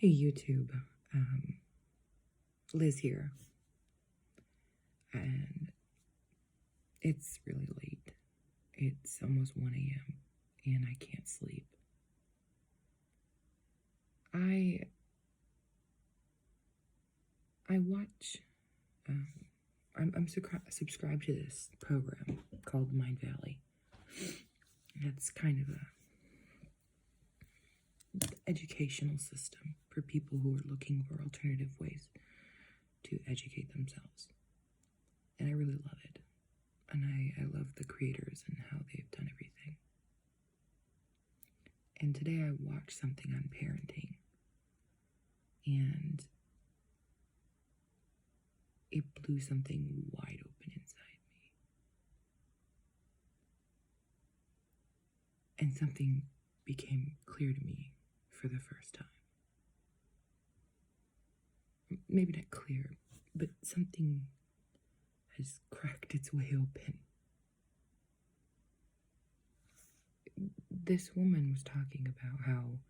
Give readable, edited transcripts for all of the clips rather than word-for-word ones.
Hey YouTube, Liz here, and it's really late. It's almost 1 a.m. and I can't sleep. I watch, I'm subscribed to this program called Mind Valley. It's kind of a educational system for people who are looking for alternative ways to educate themselves. And I really love it. And I love the creators and how they've done everything. And today I watched something on parenting, and it blew something wide open inside me. And something became clear to me for the first time. Maybe not clear, but something has cracked its way open. This woman was talking about how,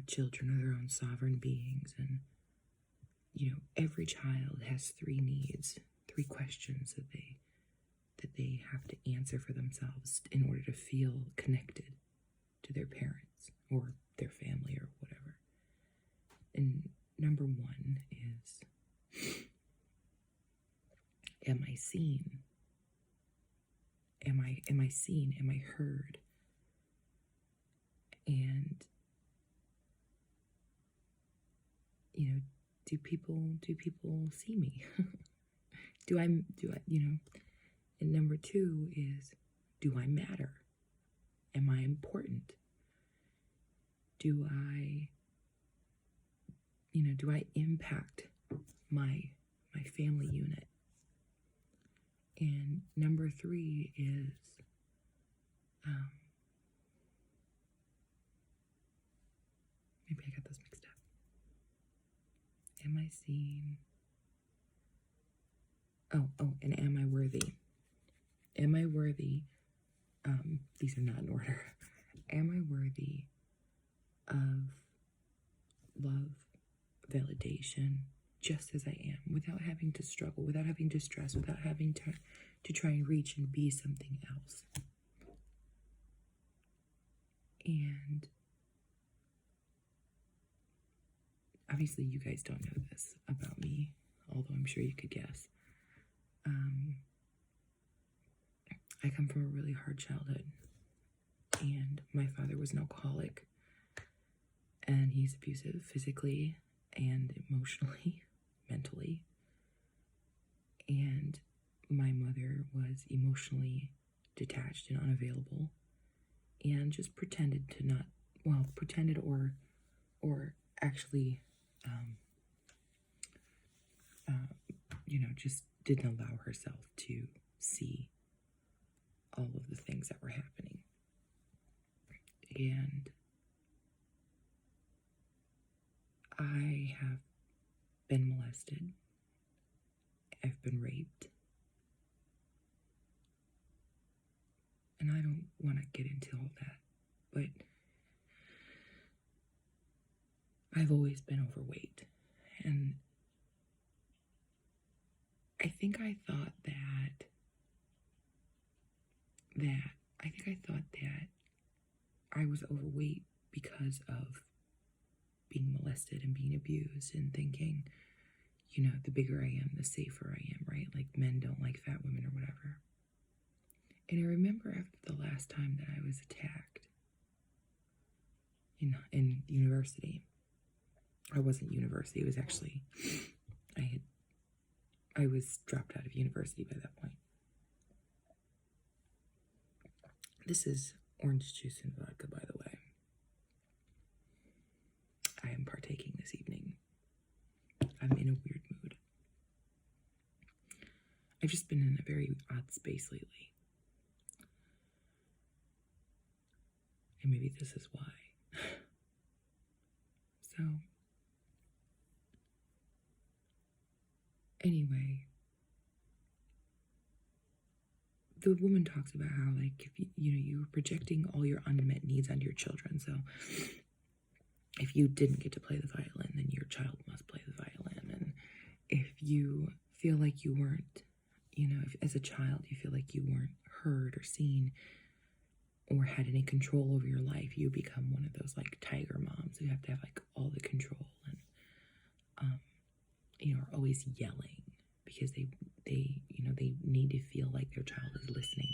children are their own sovereign beings, and, every child has 3 needs, 3 questions that they have to answer for themselves in order to feel connected to their parents or their family or whatever. And number 1 is, am I seen? Am I seen? Am I heard? And do people see me? do I and number 2 is, do I matter? Am I important? Do I impact my family unit? And number 3 is, maybe I got those mixed up. Am I seen? Oh, and am I worthy? Am I worthy? These are not in order. Am I worthy of love, validation, just as I am, without having to struggle, without having to stress, without having to try and reach and be something else? And obviously you guys don't know this about me, although I'm sure you could guess. I come from a really hard childhood, and my father was an alcoholic, and he's abusive physically and emotionally, mentally. And my mother was emotionally detached and unavailable, and just pretended to not, pretended or actually, just didn't allow herself to see all of the things that were happening. And I have been molested. I've been raped. And I don't want to get into all that, but I've always been overweight. And I think I thought that I was overweight because of being molested and being abused, and thinking, the bigger I am, the safer I am, right? Like, men don't like fat women or whatever. And I remember after the last time that I was attacked in university. I wasn't university, it was actually, I was dropped out of university by that point. This is orange juice and vodka, by the way. I am partaking this evening. I'm in a weird mood. I've just been in a very odd space lately. And maybe this is why. So, anyway, the woman talks about how, like, if you're projecting all your unmet needs onto your children. So if if you didn't get to play the violin, then your child must play the violin. And if you feel like you weren't, if as a child you feel like you weren't heard or seen or had any control over your life, you become one of those like tiger moms who have to have like all the control and are always yelling because they need to feel like their child is listening.